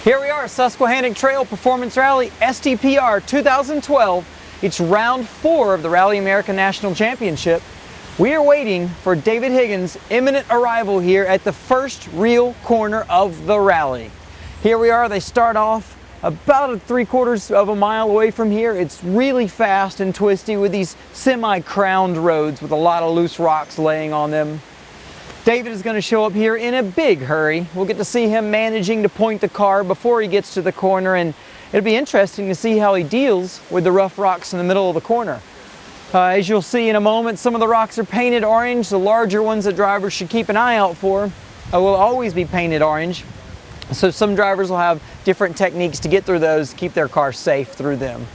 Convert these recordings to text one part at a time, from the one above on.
Here we are, Susquehannock Trail Performance Rally, STPR 2012. It's round 4 of the Rally America National Championship. We are waiting for David Higgins' imminent arrival here at the first real corner of the rally. Here we are, they start off about 3/4 of a mile away from here. It's really fast and twisty with these semi-crowned roads with a lot of loose rocks laying on them. David is going to show up here in a big hurry. We'll get to see him managing to point the car before he gets to the corner, and it'll be interesting to see how he deals with the rough rocks in the middle of the corner. As you'll see in a moment, some of the rocks are painted orange. The larger ones that drivers should keep an eye out for will always be painted orange. So some drivers will have different techniques to get through those, keep their car safe through them.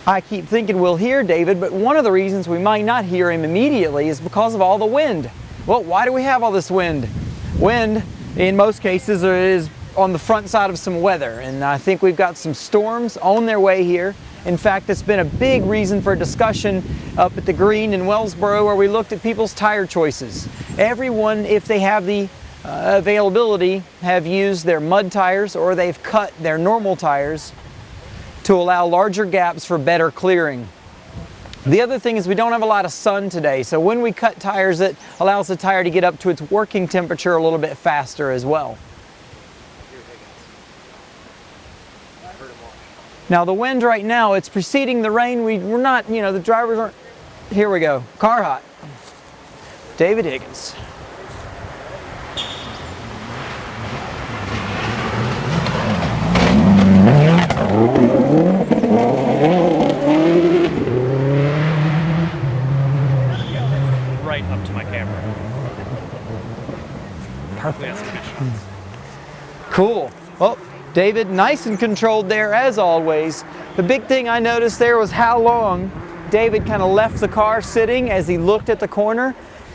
I keep thinking we'll hear David, but one of the reasons we might not hear him immediately is because of all the wind. Well, why do we have all this wind? Wind, in most cases, is on the front side of some weather, and I think we've got some storms on their way here. In fact, it's been a big reason for discussion up at the Green in Wellsboro, where we looked at people's tire choices. Everyone, if they have the availability, have used their mud tires or they've cut their normal tires to allow larger gaps for better clearing. The other thing is we don't have a lot of sun today, so when we cut tires, it allows the tire to get up to its working temperature a little bit faster as well. Now the wind right now, it's preceding the rain. We're not, the drivers aren't. Here we go, car hot. David Higgins. Right up to my camera. Perfect. Cool. Well, David, nice and controlled there as always. The big thing I noticed there was how long David kind of left the car sitting as he looked at the corner.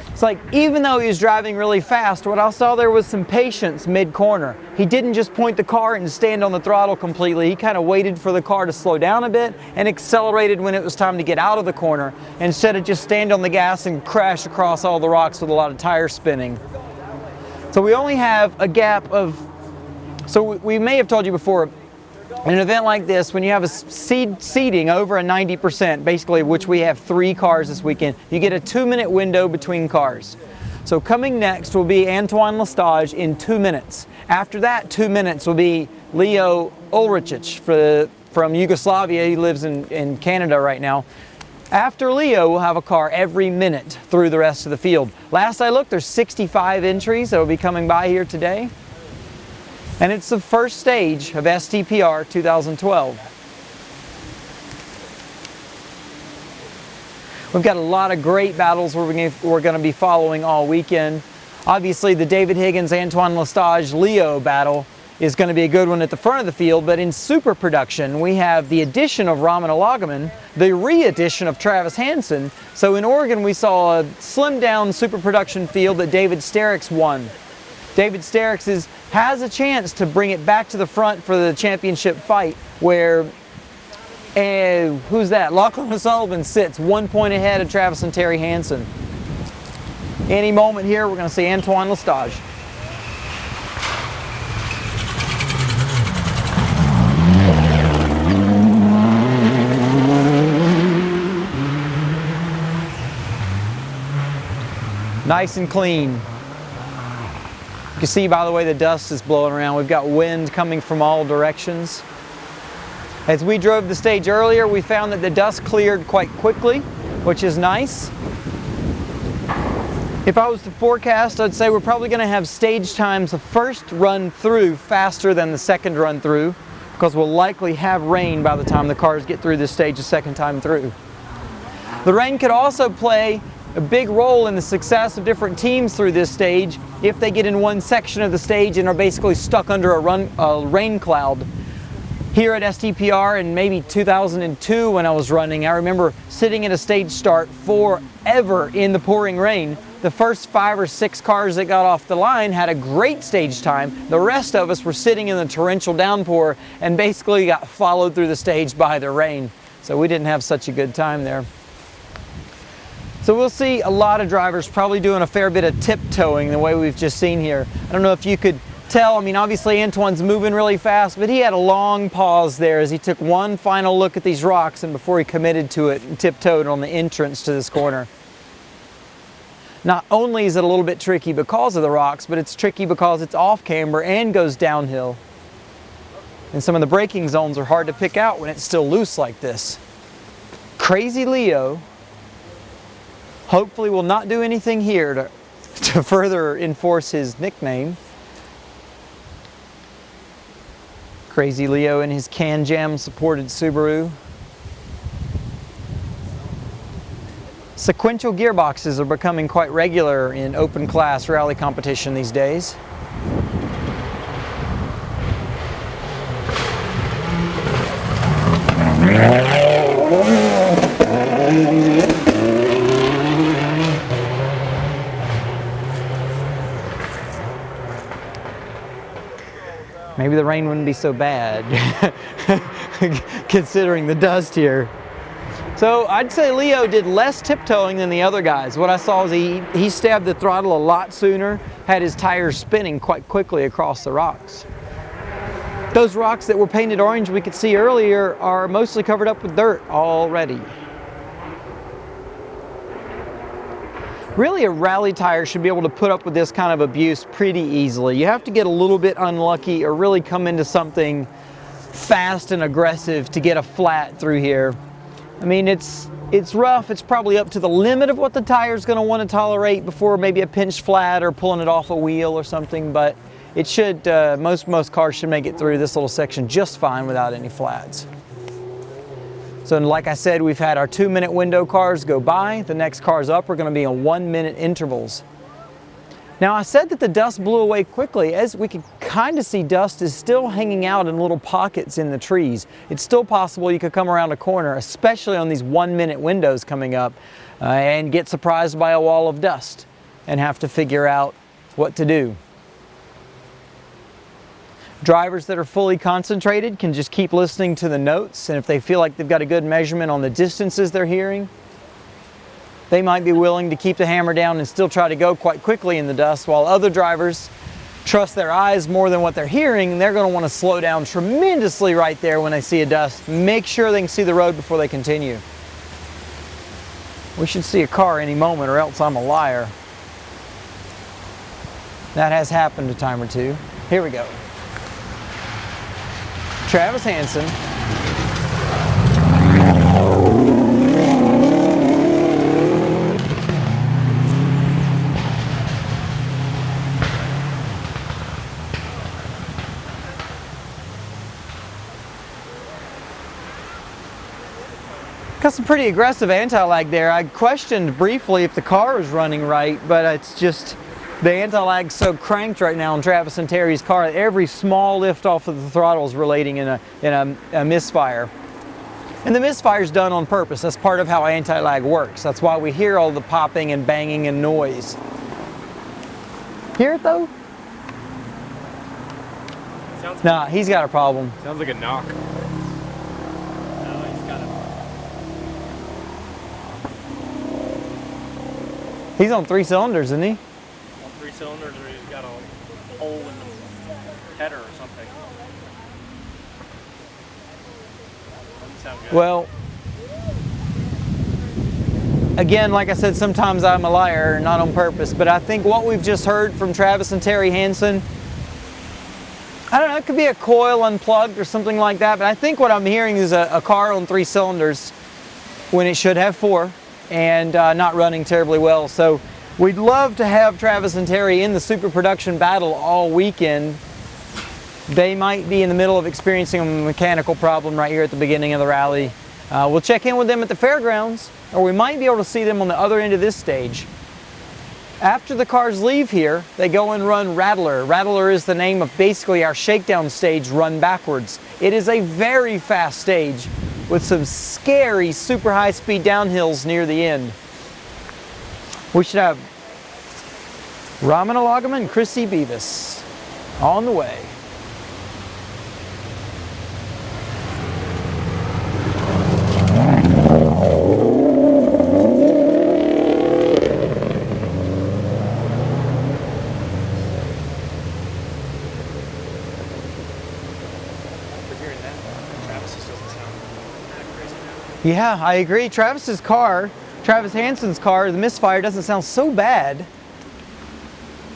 It's like, even though he was driving really fast, what I saw there was some patience mid-corner. He didn't just point the car and stand on the throttle completely. He kind of waited for the car to slow down a bit and accelerated when it was time to get out of the corner, instead of just stand on the gas and crash across all the rocks with a lot of tire spinning. So we only have a gap of, so we may have told you before, in an event like this, when you have a seating over a 90%, basically, which we have 3 cars this weekend, you get a 2-minute window between cars. So coming next will be Antoine Lestage in 2 minutes. After that 2 minutes will be Leo Ulricic from Yugoslavia. He lives in Canada right now. After Leo, we'll have a car every minute through the rest of the field. Last I looked, there's 65 entries that will be coming by here today. And it's the first stage of STPR 2012. We've got a lot of great battles we're going to be following all weekend. Obviously, the David Higgins, Antoine Lestage, Leo battle is going to be a good one at the front of the field, but in super production, we have the addition of Raman Alagaman, the re-addition of Travis Hansen. So in Oregon, we saw a slimmed down super production field that David Sterricks won. David Sterricks has a chance to bring it back to the front for the championship fight, where, who's that? Lachlan O'Sullivan sits 1 point ahead of Travis and Terry Hansen. Any moment here, we're going to see Antoine Lestage. Nice and clean. You can see, by the way, the dust is blowing around. We've got wind coming from all directions. As we drove the stage earlier, we found that the dust cleared quite quickly, which is nice. If I was to forecast, I'd say we're probably going to have stage times the first run through faster than the second run through, because we'll likely have rain by the time the cars get through this stage the second time through. The rain could also play a big role in the success of different teams through this stage if they get in one section of the stage and are basically stuck under a rain cloud. Here at STPR in maybe 2002 when I was running, I remember sitting at a stage start forever in the pouring rain. The first 5 or 6 cars that got off the line had a great stage time. The rest of us were sitting in the torrential downpour and basically got followed through the stage by the rain. So we didn't have such a good time there. So we'll see a lot of drivers probably doing a fair bit of tiptoeing the way we've just seen here. I don't know if you could tell, I mean, obviously Antoine's moving really fast, but he had a long pause there as he took one final look at these rocks and before he committed to it and tiptoed on the entrance to this corner. Not only is it a little bit tricky because of the rocks, but it's tricky because it's off camber and goes downhill. And some of the braking zones are hard to pick out when it's still loose like this. Crazy Leo hopefully will not do anything here to further enforce his nickname. Crazy Leo in his Can-Jam supported Subaru. Sequential gearboxes are becoming quite regular in open class rally competition these days. Maybe the rain wouldn't be so bad considering the dust here. So I'd say Leo did less tiptoeing than the other guys. What I saw is he stabbed the throttle a lot sooner, had his tires spinning quite quickly across the rocks. Those rocks that were painted orange we could see earlier are mostly covered up with dirt already. Really, a rally tire should be able to put up with this kind of abuse pretty easily. You have to get a little bit unlucky or really come into something fast and aggressive to get a flat through here. I mean, it's rough. It's probably up to the limit of what the tire's going to want to tolerate before maybe a pinched flat or pulling it off a wheel or something, but it should, most cars should make it through this little section just fine without any flats. So like I said, we've had our 2-minute window cars go by. The next cars up are going to be in 1-minute intervals. Now I said that the dust blew away quickly. As we can kind of see, dust is still hanging out in little pockets in the trees. It's still possible you could come around a corner, especially on these 1-minute windows coming up, and get surprised by a wall of dust and have to figure out what to do. Drivers that are fully concentrated can just keep listening to the notes, and if they feel like they've got a good measurement on the distances they're hearing, they might be willing to keep the hammer down and still try to go quite quickly in the dust, while other drivers trust their eyes more than what they're hearing, and they're going to want to slow down tremendously right there when they see a dust. Make sure they can see the road before they continue. We should see a car any moment, or else I'm a liar. That has happened a time or two. Here we go. Travis Hansen. Got some pretty aggressive anti-lag there. I questioned briefly if the car was running right, but it's just the anti-lag's so cranked right now on Travis and Terry's car. Every small lift off of the throttle is relating in a misfire. And the misfire's done on purpose. That's part of how anti-lag works. That's why we hear all the popping and banging and noise. Hear it though? Nah, he's got a problem. Sounds like a knock. He's on 3 cylinders, isn't he? On 3 cylinders, or he's got a hole in the header or something. Doesn't sound good. Well, again, like I said, sometimes I'm a liar, not on purpose, but I think what we've just heard from Travis and Terry Hansen, I don't know, it could be a coil unplugged or something like that, but I think what I'm hearing is a car on 3 cylinders when it should have 4. And not running terribly well. So we'd love to have Travis and Terry in the super production battle all weekend. They might be in the middle of experiencing a mechanical problem right here at the beginning of the rally. We'll check in with them at the fairgrounds, or we might be able to see them on the other end of this stage. After the cars leave here, they go and run Rattler. Rattler is the name of basically our shakedown stage run backwards. It is a very fast stage with some scary super high speed downhills near the end. We should have Raman Alagama and Chrissy Beavis on the way. Yeah, I agree. Travis Hansen's car, the misfire doesn't sound so bad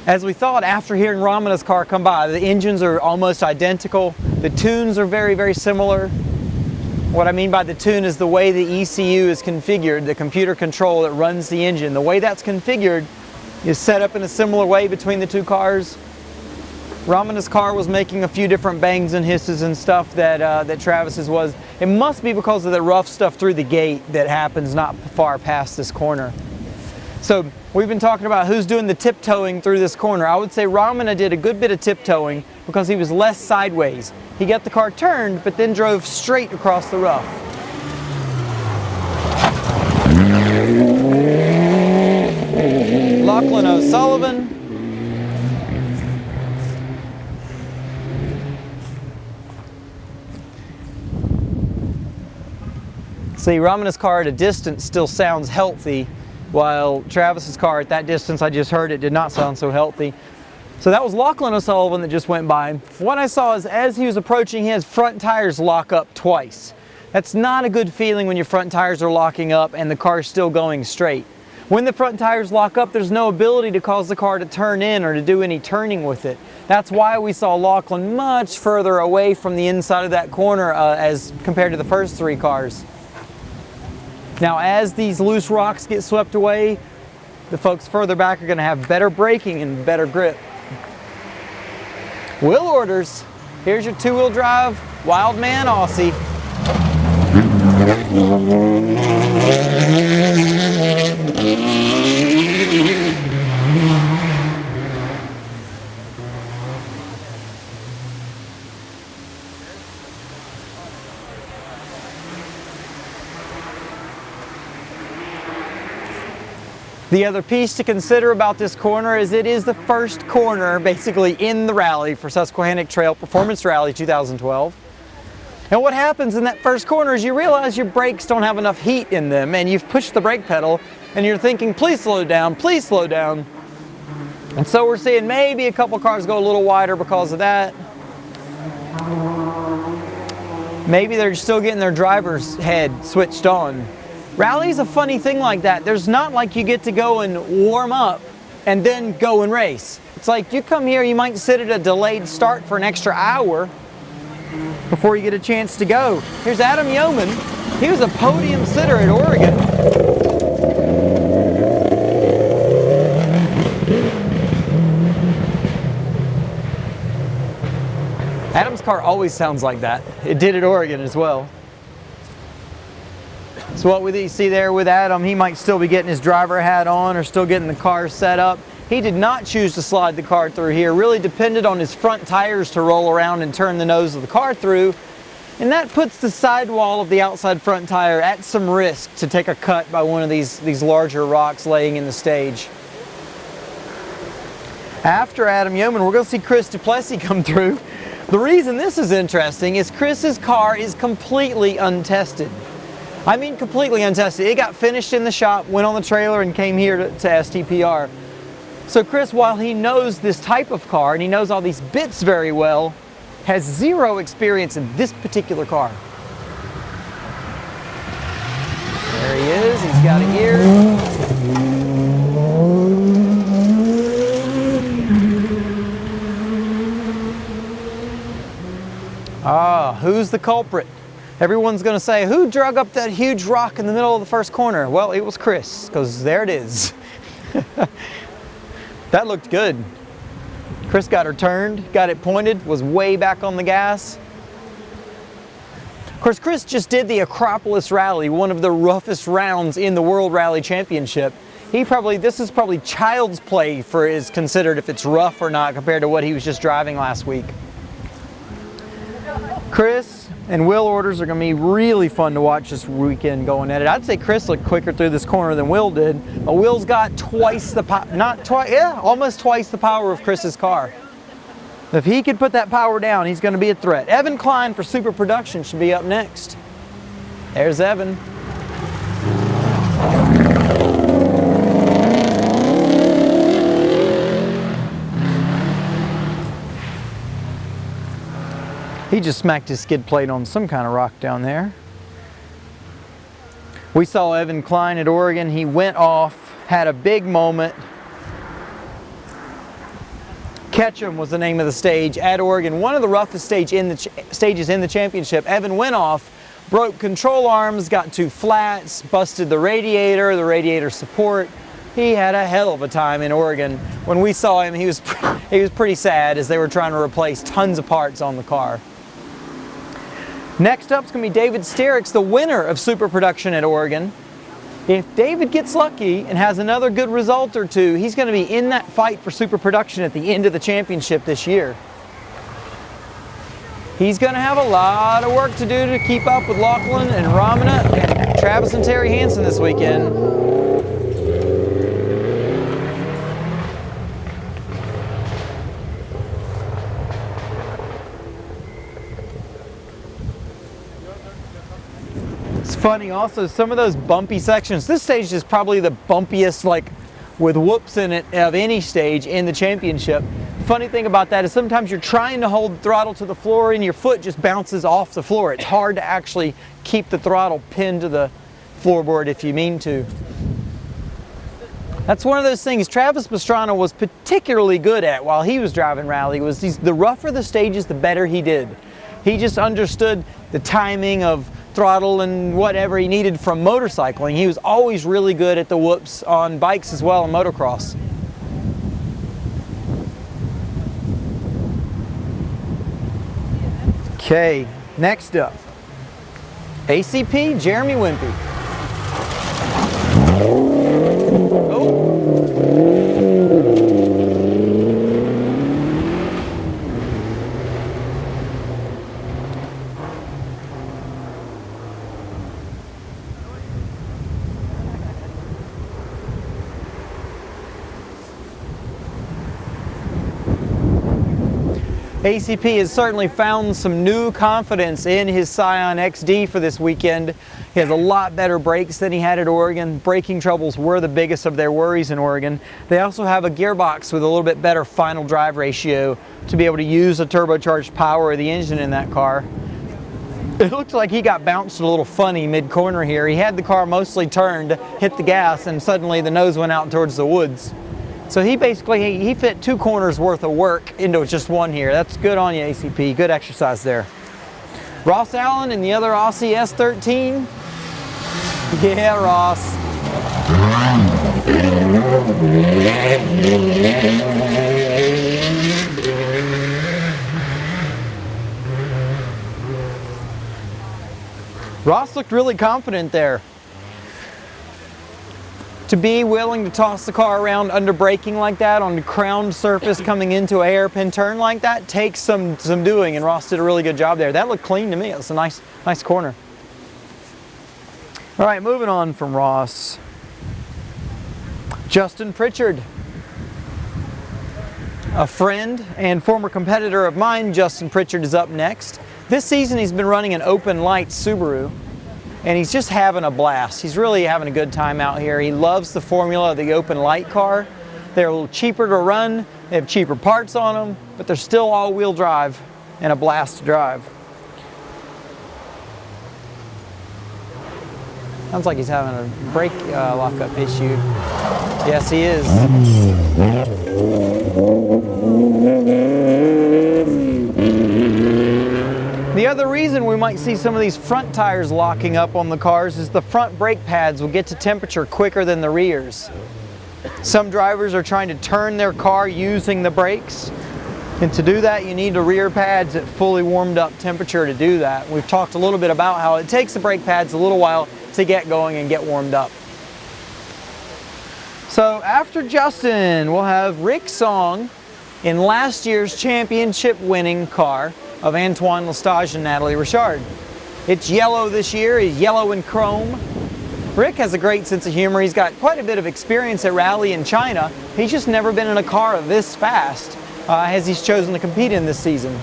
as we thought after hearing Ramina's car come by. The engines are almost identical. The tunes are very, very similar. What I mean by the tune is the way the ECU is configured, the computer control that runs the engine. The way that's configured is set up in a similar way between the two cars. Ramina's car was making a few different bangs and hisses and stuff that Travis's was. It must be because of the rough stuff through the gate that happens not far past this corner. So we've been talking about who's doing the tiptoeing through this corner. I would say Ramina did a good bit of tiptoeing because he was less sideways. He got the car turned, but then drove straight across the rough. Lachlan O'Sullivan. See, Ramina's car at a distance still sounds healthy, while Travis's car at that distance I just heard it did not sound so healthy. So that was Lachlan O'Sullivan that just went by. What I saw is as he was approaching, his front tires lock up twice. That's not a good feeling when your front tires are locking up and the car's still going straight. When the front tires lock up, there's no ability to cause the car to turn in or to do any turning with it. That's why we saw Lachlan much further away from the inside of that corner as compared to the first three cars. Now, as these loose rocks get swept away, the folks further back are going to have better braking and better grip. Wheel orders. Here's your two-wheel drive Wildman Aussie. The other piece to consider about this corner is it is the first corner basically in the rally for Susquehannock Trail Performance Rally 2012. And what happens in that first corner is you realize your brakes don't have enough heat in them and you've pushed the brake pedal and you're thinking, please slow down, please slow down. And so we're seeing maybe a couple cars go a little wider because of that. Maybe they're still getting their driver's head switched on. Rally's a funny thing like that. There's not like you get to go and warm up and then go and race. It's like you come here, you might sit at a delayed start for an extra hour before you get a chance to go. Here's Adam Yeoman. He was a podium sitter at Oregon. Adam's car always sounds like that. It did at Oregon as well. So what we see there with Adam, he might still be getting his driver hat on or still getting the car set up. He did not choose to slide the car through here, really depended on his front tires to roll around and turn the nose of the car through. And that puts the sidewall of the outside front tire at some risk to take a cut by one of these larger rocks laying in the stage. After Adam Yeoman, we're going to see Chris Duplessis come through. The reason this is interesting is Chris's car is completely untested. I mean completely untested. It got finished in the shop, went on the trailer, and came here to STPR. So Chris, while he knows this type of car and he knows all these bits very well, has zero experience in this particular car. There he is. He's got it here. Ah, who's the culprit? Everyone's going to say, who drug up that huge rock in the middle of the first corner? Well, it was Chris, because there it is. That looked good. Chris got her turned, got it pointed, was way back on the gas. Of course, Chris just did the Acropolis Rally, one of the roughest rounds in the World Rally Championship. This is probably child's play for is considered if it's rough or not compared to what he was just driving last week. Chris and Will orders are going to be really fun to watch this weekend going at it. I'd say Chris looked quicker through this corner than Will did. But Will's got twice the power, almost twice the power of Chris's car. If he could put that power down, he's going to be a threat. Evan Klein for Super Production should be up next. There's Evan. He just smacked his skid plate on some kind of rock down there. We saw Evan Klein at Oregon. He went off, had a big moment. Ketchum was the name of the stage at Oregon. One of the roughest stages in the championship. Evan went off, broke control arms, got two flats, busted the radiator support. He had a hell of a time in Oregon. When we saw him, he was pretty sad as they were trying to replace tons of parts on the car. Next up is going to be David Sterricks, the winner of Super Production at Oregon. If David gets lucky and has another good result or two, he's going to be in that fight for Super Production at the end of the championship this year. He's going to have a lot of work to do to keep up with Lachlan and Ramana and Travis and Terry Hansen this weekend. It's funny also, some of those bumpy sections, this stage is probably the bumpiest, like with whoops in it, of any stage in the championship. Funny thing about that is sometimes you're trying to hold the throttle to the floor and your foot just bounces off the floor. It's hard to actually keep the throttle pinned to the floorboard if you mean to. That's one of those things Travis Pastrana was particularly good at while he was driving Rally. The rougher the stages, the better he did. He just understood the timing of throttle and whatever he needed from motorcycling. He was always really good at the whoops on bikes as well in motocross. Okay, next up, ACP Jeremy Wimpy. ACP has certainly found some new confidence in his Scion XD for this weekend. He has a lot better brakes than he had at Oregon. Braking troubles were the biggest of their worries in Oregon. They also have a gearbox with a little bit better final drive ratio to be able to use the turbocharged power of the engine in that car. It looked like he got bounced a little funny mid-corner here. He had the car mostly turned, hit the gas, and suddenly the nose went out towards the woods. So he fit 2 corners worth of work into just one here. That's good on you, ACP. Good exercise there. Ross Allen and the other Aussie S13. Yeah, Ross. Ross looked really confident there. To be willing to toss the car around under braking like that on the crowned surface coming into a hairpin turn like that takes some doing, and Ross did a really good job there. That looked clean to me. It was a nice corner. All right, moving on from Ross. Justin Pritchard. A friend and former competitor of mine, Justin Pritchard, is up next. This season he's been running an open light Subaru, and he's just having a blast. He's really having a good time out here. He loves the formula of the open light car. They're a little cheaper to run, they have cheaper parts on them, but they're still all-wheel drive and a blast to drive. Sounds like he's having a brake lockup issue. Yes, he is. The other reason we might see some of these front tires locking up on the cars is the front brake pads will get to temperature quicker than the rears. Some drivers are trying to turn their car using the brakes, and to do that you need the rear pads at fully warmed up temperature to do that. We've talked a little bit about how it takes the brake pads a little while to get going and get warmed up. So after Justin, we'll have Rick Song in last year's championship winning car of Antoine Lestage and Natalie Richard. It's yellow this year, it's yellow and chrome. Rick has a great sense of humor. He's got quite a bit of experience at Rally in China. He's just never been in a car this fast as he's chosen to compete in this season.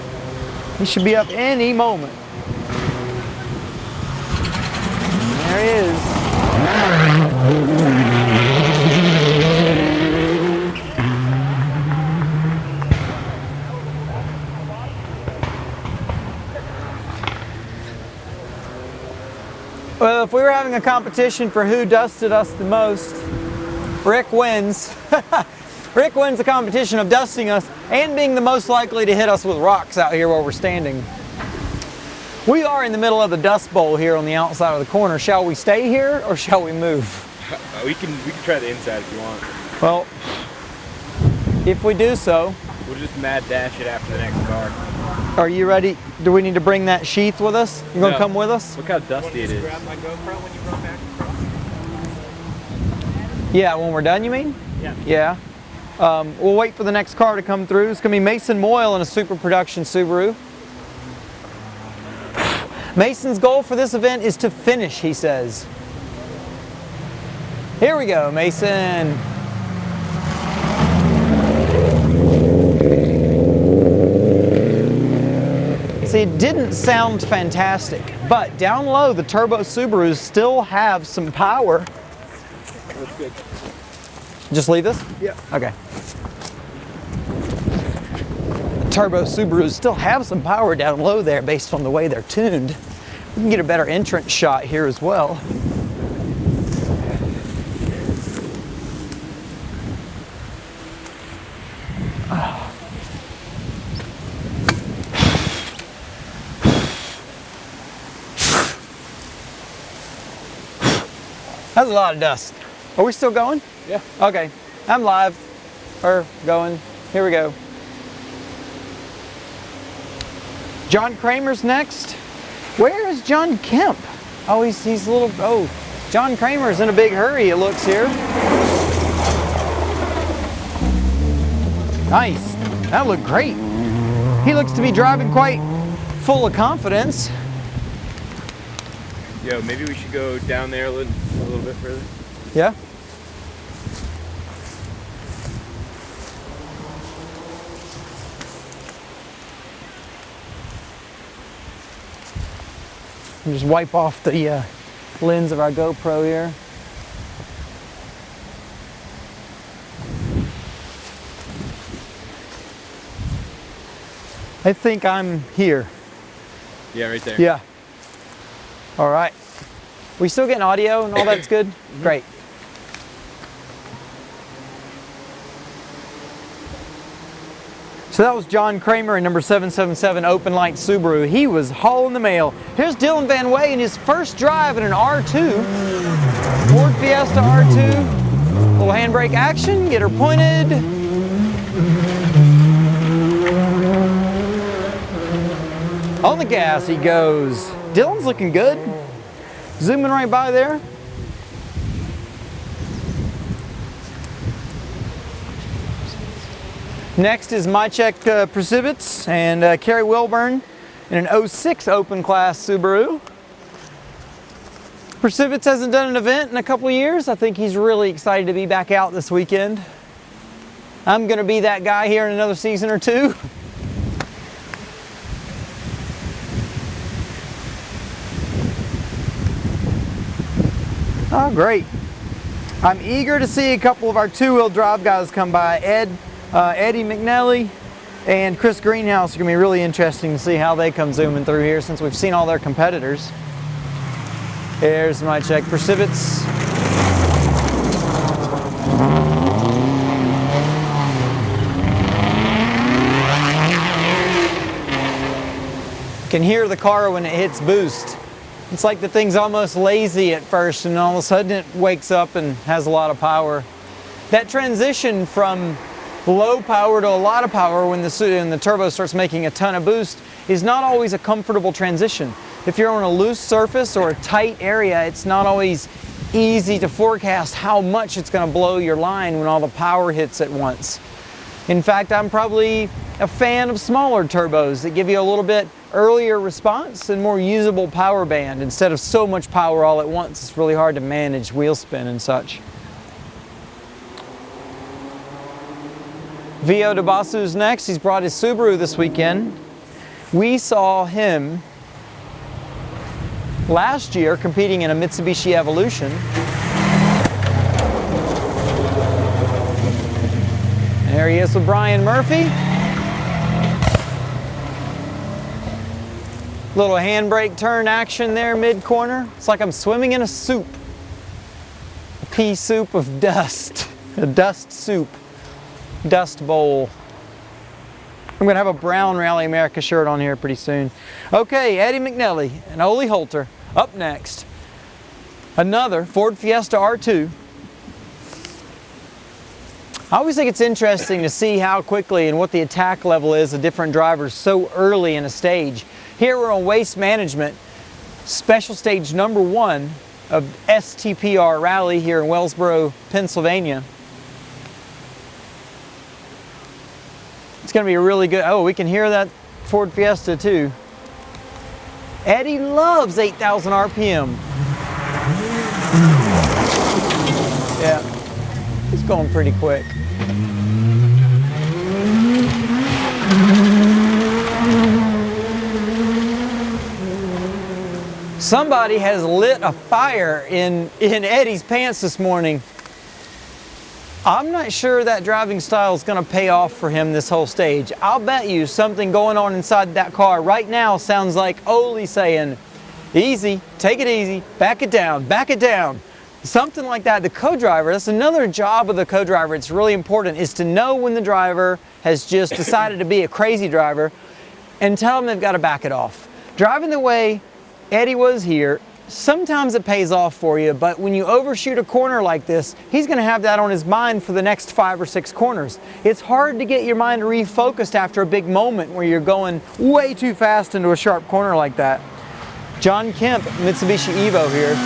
He should be up any moment. There he is. Well, if we were having a competition for who dusted us the most, Rick wins. Rick wins the competition of dusting us and being the most likely to hit us with rocks out here while we're standing. We are in the middle of the dust bowl here on the outside of the corner. Shall we stay here or shall we move? We can try the inside if you want. Well, if we do so. We'll just mad dash it after the next car. Are you ready? Do we need to bring that sheath with us? You gonna come with us? Look how dusty it is. Grab my GoPro when you run back across? Yeah, when we're done, you mean? Yeah. Yeah. We'll wait for the next car to come through. It's gonna be Mason Moyle in a super production Subaru. Mason's goal for this event is to finish, he says. Here we go, Mason. See, it didn't sound fantastic, but down low, the turbo Subarus still have some power. That's good. Just leave this? Yeah. Okay. Turbo Subarus still have some power down low there based on the way they're tuned. We can get a better entrance shot here as well. That's a lot of dust. Are we still going? Yeah. Okay, I'm live, or going. Here we go. John Kramer's next. Where is John Kemp? Oh, he's a little, oh, John Kramer's in a big hurry, it looks here. Nice, that looked great. He looks to be driving quite full of confidence. Yo, maybe we should go down there a little bit further. Yeah. Just wipe off the lens of our GoPro here. I think I'm here. Yeah, right there. Yeah. All right. We still getting audio and all that's good? Mm-hmm. Great. So that was John Kramer in number 777 Open Light Subaru. He was hauling the mail. Here's Dylan Van Way in his first drive in an R2. Ford Fiesta R2. Little handbrake action, get her pointed. On the gas he goes. Dylan's looking good. Zooming right by there. Next is Mycheck Precipits and Kerry Wilburn in an 06 Open Class Subaru. Precipits hasn't done an event in a couple of years. I think he's really excited to be back out this weekend. I'm going to be that guy here in another season or two. Oh, great. I'm eager to see a couple of our two-wheel drive guys come by. Eddie McNally and Chris Greenhouse are going to be really interesting to see how they come zooming through here since we've seen all their competitors. Here's Mycheck Precipits. You can hear the car when it hits boost. It's like the thing's almost lazy at first and all of a sudden it wakes up and has a lot of power. That transition from low power to a lot of power when the turbo starts making a ton of boost is not always a comfortable transition. If you're on a loose surface or a tight area, it's not always easy to forecast how much it's going to blow your line when all the power hits at once. In fact, I'm probably a fan of smaller turbos that give you a little bit earlier response and more usable power band instead of so much power all at once. It's really hard to manage wheel spin and such. Vio DeBasu's next. He's brought his Subaru this weekend. We saw him last year competing in a Mitsubishi Evolution. There he is with Brian Murphy. Little handbrake turn action there mid-corner. It's like I'm swimming in a soup. A pea soup of dust. A dust soup. Dust bowl. I'm going to have a brown Rally America shirt on here pretty soon. Okay, Eddie McNelly and Ole Holter up next. Another Ford Fiesta R2. I always think it's interesting to see how quickly and what the attack level is of different drivers so early in a stage. Here we're on Waste Management, special stage number 1 of STPR Rally here in Wellsboro, Pennsylvania. It's going to be a really good, oh, we can hear that Ford Fiesta too. Eddie loves 8,000 RPM. Yeah, he's going pretty quick. Somebody has lit a fire in Eddie's pants this morning. I'm not sure that driving style is going to pay off for him this whole stage. I'll bet you something going on inside that car right now sounds like Ole saying, easy, take it easy, back it down, back it down. Something like that. The co-driver, that's another job of the co-driver. It's really important, is to know when the driver has just decided to be a crazy driver and tell them they've got to back it off. Driving the way Eddie was here, sometimes it pays off for you, but when you overshoot a corner like this, he's going to have that on his mind for the next 5 or 6 corners. It's hard to get your mind refocused after a big moment where you're going way too fast into a sharp corner like that. John Kemp, Mitsubishi Evo here.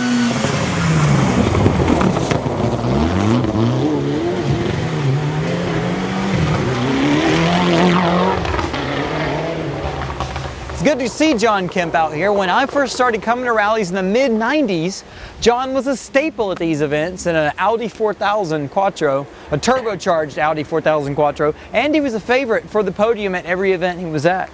Good to see John Kemp out here. When I first started coming to rallies in the mid-90s, John was a staple at these events in an Audi 4000 Quattro, a turbocharged Audi 4000 Quattro, and he was a favorite for the podium at every event he was at.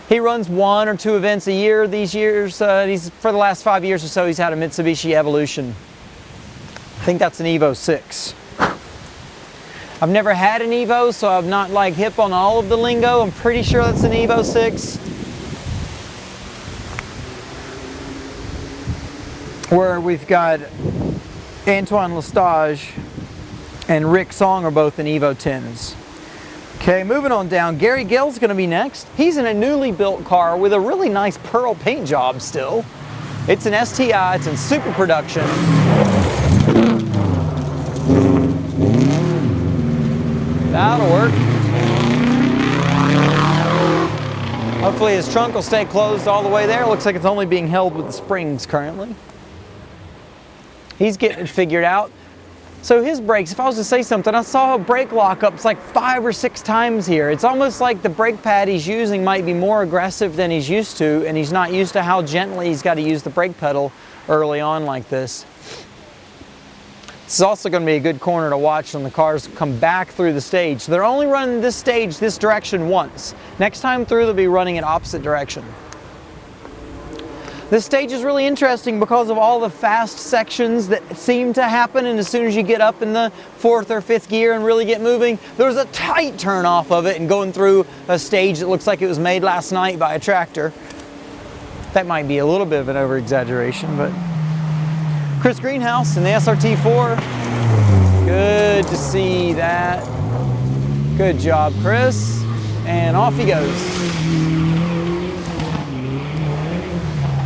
He runs 1 or 2 events a year these years. For the last 5 years or so, he's had a Mitsubishi Evolution. I think that's an Evo 6. I've never had an Evo, so I'm not like hip on all of the lingo. I'm pretty sure that's an Evo 6. Where we've got Antoine Lestage and Rick Song are both in Evo 10s. Okay, moving on down, Gary Gill's going to be next. He's in a newly built car with a really nice pearl paint job still. It's an STI, it's in super production. That'll work. Hopefully his trunk will stay closed all the way there. Looks like it's only being held with the springs currently. He's getting it figured out. So his brakes, if I was to say something, I saw brake lockups like 5 or 6 times here. It's almost like the brake pad he's using might be more aggressive than he's used to, and he's not used to how gently he's got to use the brake pedal early on like this. This is also going to be a good corner to watch when the cars come back through the stage. They're only running this stage this direction once. Next time through, they'll be running it opposite direction. This stage is really interesting because of all the fast sections that seem to happen, and as soon as you get up in the 4th or 5th gear and really get moving, there's a tight turn off of it and going through a stage that looks like it was made last night by a tractor. That might be a little bit of an over-exaggeration, but Chris Greenhouse in the SRT4. Good to see that. Good job, Chris. And off he goes.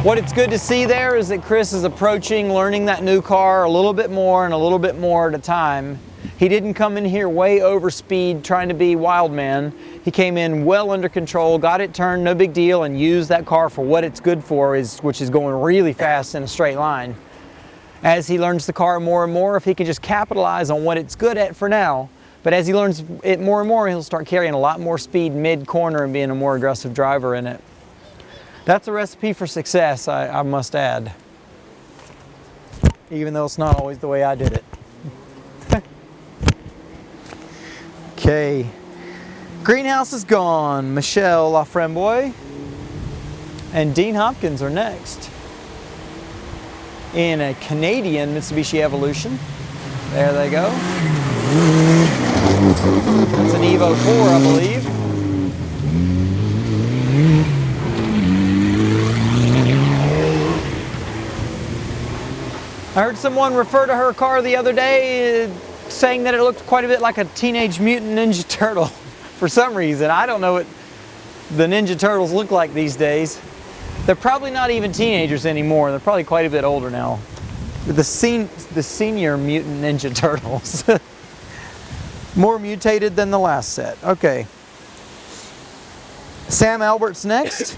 What it's good to see there is that Chris is approaching learning that new car a little bit more and a little bit more at a time. He didn't come in here way over speed trying to be wild man. He came in well under control, got it turned, no big deal, and used that car for what it's good for, which is going really fast in a straight line. As he learns the car more and more, if he can just capitalize on what it's good at for now, but as he learns it more and more, he'll start carrying a lot more speed mid-corner and being a more aggressive driver in it. That's a recipe for success, I must add. Even though it's not always the way I did it. Okay. Greenhouse is gone. Michelle Lafremboy and Dean Hopkins are next. In a Canadian Mitsubishi Evolution. There they go. That's an Evo 4, I believe. someone refer to her car the other day saying that it looked quite a bit like a Teenage Mutant Ninja Turtle for some reason. I don't know what the Ninja Turtles look like these days. They're probably not even teenagers anymore. They're probably quite a bit older now. The senior Mutant Ninja Turtles. More mutated than the last set. Okay. Sam Albert's next.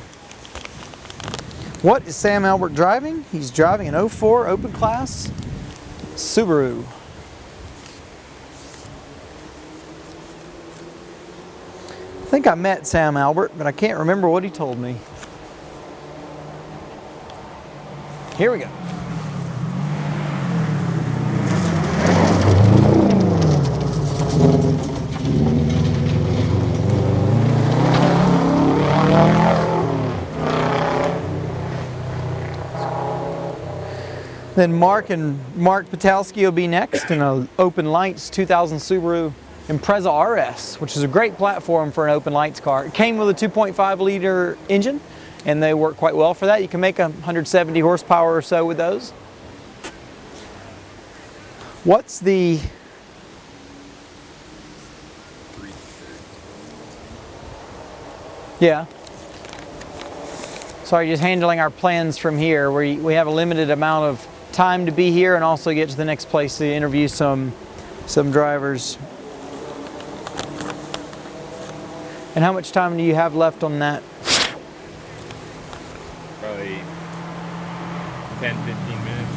What is Sam Albert driving? He's driving an 04 Open Class Subaru. I think I met Sam Albert, but I can't remember what he told me. Here we go. Then Mark Patowski will be next in an Open Lights 2000 Subaru Impreza RS, which is a great platform for an Open Lights car. It came with a 2.5 liter engine, and they work quite well for that. You can make 170 horsepower or so with those. What's the... Yeah. Sorry, just handling our plans from here. We have a limited amount of time to be here and also get to the next place to interview some drivers. And how much time do you have left on that? Probably 10, 15 minutes.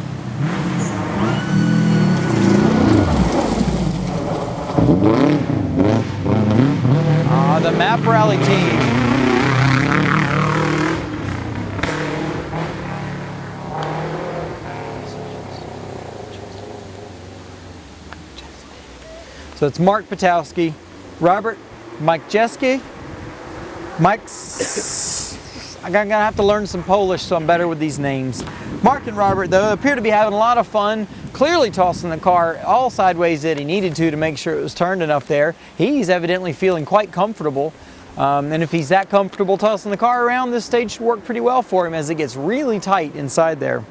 The Map Rally team. So it's Mark Patowski, Mike Jeski, I'm gonna have to learn some Polish, so I'm better with these names. Mark and Robert, though, appear to be having a lot of fun, clearly tossing the car all sideways that he needed to make sure it was turned enough there. He's evidently feeling quite comfortable. And if he's that comfortable tossing the car around, this stage should work pretty well for him as it gets really tight inside there.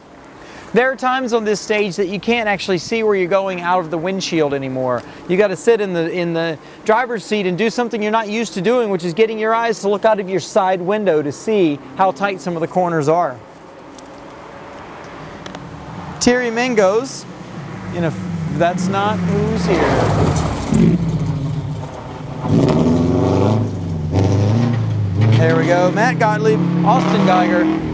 There are times on this stage that you can't actually see where you're going out of the windshield anymore. You got to sit in the driver's seat and do something you're not used to doing, which is getting your eyes to look out of your side window to see how tight some of the corners are. Thierry Mingos, and if that's not who's here. There we go. Matt Gottlieb, Austin Geiger.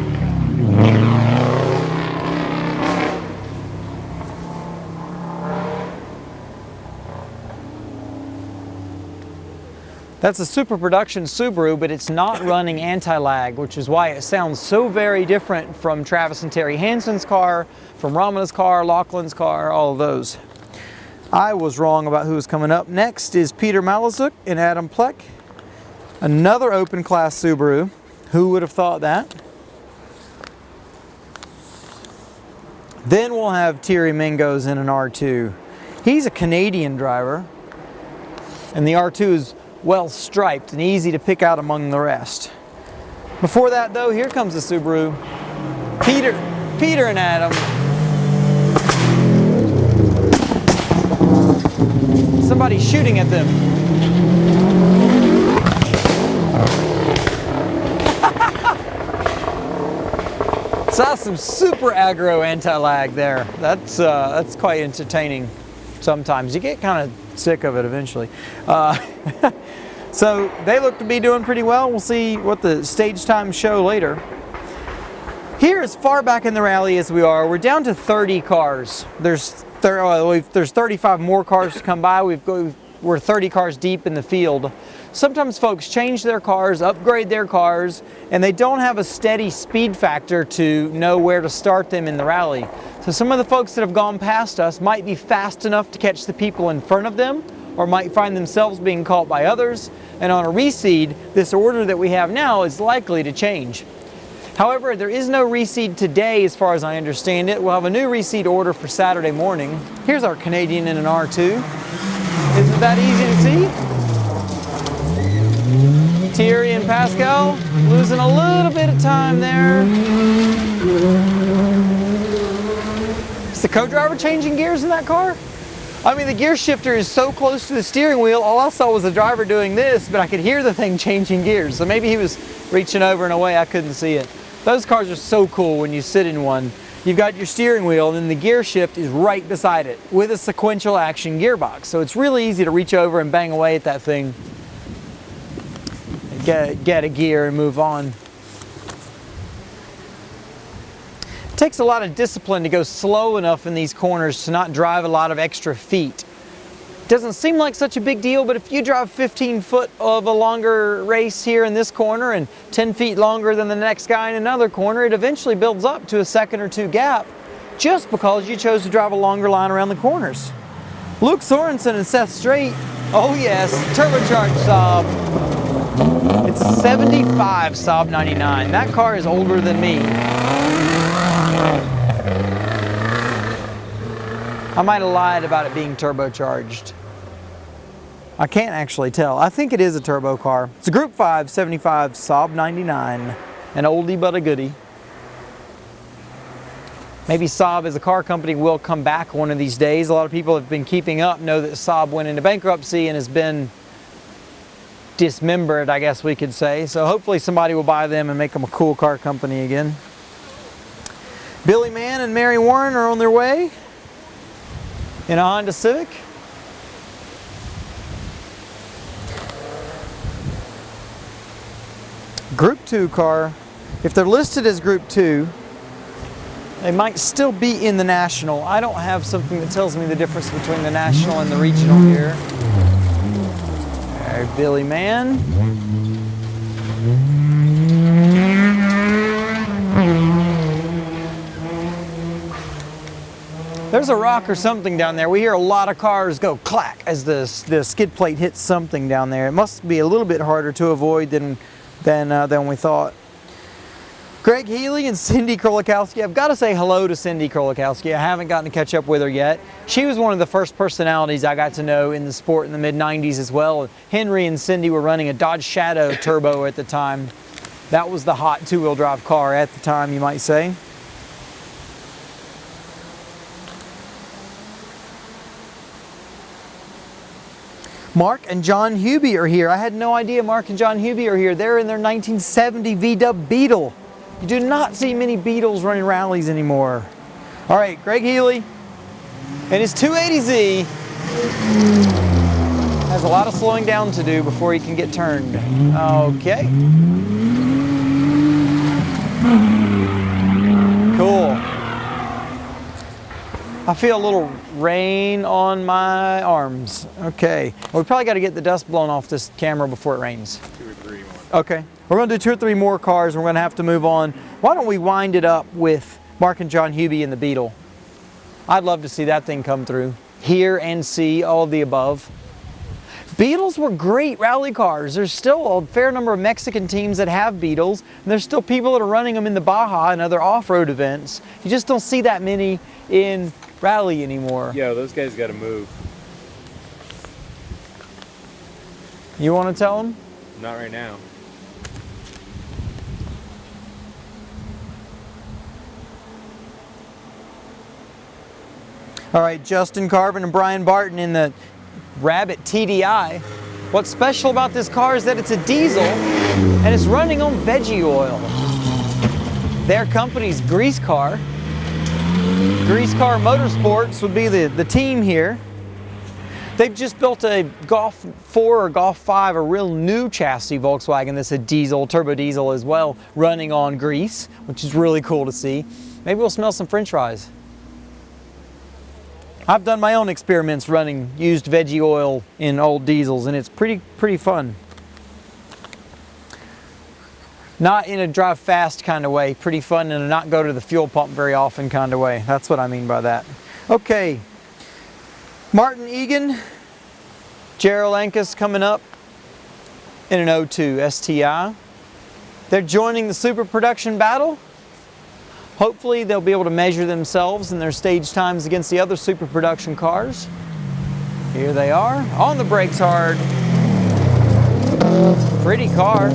That's a super production Subaru, but it's not running anti-lag, which is why it sounds so very different from Travis and Terry Hansen's car, from Ramana's car, Lachlan's car, all of those. I was wrong about who was coming up. Next is Peter Malazuk and Adam Pleck. Another open class Subaru. Who would have thought that? Then we'll have Thierry Mingos in an R2. He's a Canadian driver, and the R2 is well striped and easy to pick out among the rest. Before that though, here comes the Subaru. Peter and Adam. Somebody's shooting at them. Saw some super aggro anti-lag there. That's quite entertaining sometimes. You get kind of sick of it eventually. So they look to be doing pretty well. We'll see what the stage times show later. Here, as far back in the rally as we are, we're down to 30 cars. There's 35 more cars to come by. We're 30 cars deep in the field. Sometimes folks change their cars, upgrade their cars, and they don't have a steady speed factor to know where to start them in the rally. So some of the folks that have gone past us might be fast enough to catch the people in front of them, or might find themselves being caught by others. And on a reseed, this order that we have now is likely to change. However, there is no reseed today as far as I understand it. We'll have a new reseed order for Saturday morning. Here's our Canadian in an R2. Isn't that easy to see? Thierry and Pascal losing a little bit of time there. the co-driver changing gears in that car? I mean, the gear shifter is so close to the steering wheel, all I saw was the driver doing this, but I could hear the thing changing gears. So maybe he was reaching over in a way I couldn't see it. Those cars are so cool when you sit in one. You've got your steering wheel and then the gear shift is right beside it with a sequential action gearbox. So it's really easy to reach over and bang away at that thing, get a gear and move on. It takes a lot of discipline to go slow enough in these corners to not drive a lot of extra feet. Doesn't seem like such a big deal, but if you drive 15 foot of a longer race here in this corner and 10 feet longer than the next guy in another corner, it eventually builds up to a second or two gap just because you chose to drive a longer line around the corners. Luke Sorensen and Seth Strait, oh yes, turbocharged Saab. It's a 75 Saab 99. That car is older than me. I might have lied about it being turbocharged. I can't actually tell. I think it is a turbo car. It's a Group 5 75 Saab 99. An oldie but a goodie. Maybe Saab as a car company will come back one of these days. A lot of people have been keeping up, know that Saab went into bankruptcy and has been dismembered, I guess we could say. So hopefully somebody will buy them and make them a cool car company again. Billy Mann and Mary Warren are on their way in a Honda Civic. Group 2 car. If they're listed as Group 2, they might still be in the National. I don't have something that tells me the difference between the National and the Regional here. All right, Billy Mann. There's a rock or something down there. We hear a lot of cars go clack as the skid plate hits something down there. It must be a little bit harder to avoid than we thought. Greg Healy and Cindy Krolikowski. I've got to say hello to Cindy Krolikowski. I haven't gotten to catch up with her yet. She was one of the first personalities I got to know in the sport in the mid-90s as well. Henry and Cindy were running a Dodge Shadow Turbo at the time. That was the hot two-wheel drive car at the time, you might say. Mark and John Hubie are here. I had no idea Mark and John Hubie are here. They're in their 1970 V-Dub Beetle. You do not see many Beetles running rallies anymore. All right, Greg Healy and his 280Z has a lot of slowing down to do before he can get turned. Okay. Cool. I feel a little rain on my arms. Okay. Well, we probably got to get the dust blown off this camera before it rains. 2 or 3 more. Okay. We're going to do 2 or 3 more cars and we're going to have to move on. Why don't we wind it up with Mark and John Hubie and the Beetle? I'd love to see that thing come through. Hear and see all of the above. Beetles were great rally cars. There's still a fair number of Mexican teams that have Beetles, and there's still people that are running them in the Baja and other off-road events. You just don't see that many in rally anymore. Yeah, those guys got to move. You want to tell them? Not right now. All right, Justin Carvin and Brian Barton in the Rabbit TDI. What's special about this car is that it's a diesel and it's running on veggie oil. Their company's Grease Car. Grease Car Motorsports would be the team here. They've just built a Golf 4 or Golf 5, a real new chassis Volkswagen that's a diesel, turbo diesel as well, running on grease, which is really cool to see. Maybe we'll smell some French fries. I've done my own experiments running used veggie oil in old diesels, and it's pretty fun. Not in a drive fast kind of way, pretty fun in a not go to the fuel pump very often kind of way. That's what I mean by that. Okay, Martin Egan, Gerald Ankus coming up in an 02 STI. They're joining the super production battle. Hopefully they'll be able to measure themselves in their stage times against the other super production cars. Here they are, on the brakes hard. Pretty car.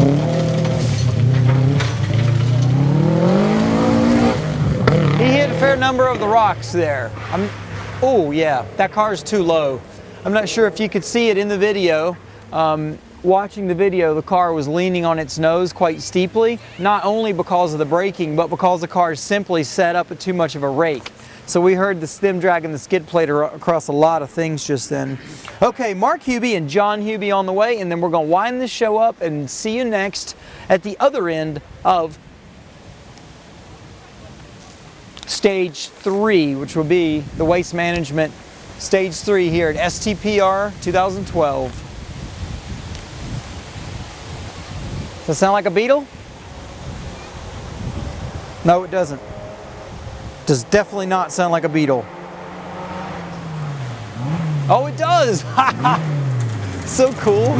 He hit a fair number number of the rocks there. Oh yeah, that car is too low. I'm not sure if you could see it in the video. Watching the video, the car was leaning on its nose quite steeply, not only because of the braking, but because the car is simply set up at too much of a rake. So we heard the stem dragging the skid plate across a lot of things just then. Okay, Mark Hubie and John Hubie on the way, and then we're going to wind this show up and see you next at the other end of Stage 3, which will be the Waste Management Stage 3 here at STPR 2012. Does it sound like a Beetle? No, it doesn't. Does definitely not sound like a Beetle. Oh, it does! So cool.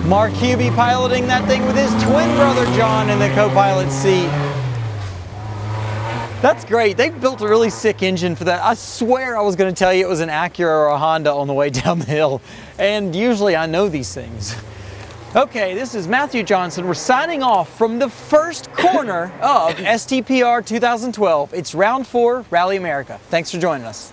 Mark Hubie piloting that thing with his twin brother John in the co-pilot seat. That's great. They built a really sick engine for that. I swear I was going to tell you it was an Acura or a Honda on the way down the hill. And usually I know these things. Okay, this is Matthew Johnson. We're signing off from the first corner of STPR 2012. It's round 4, Rally America. Thanks for joining us.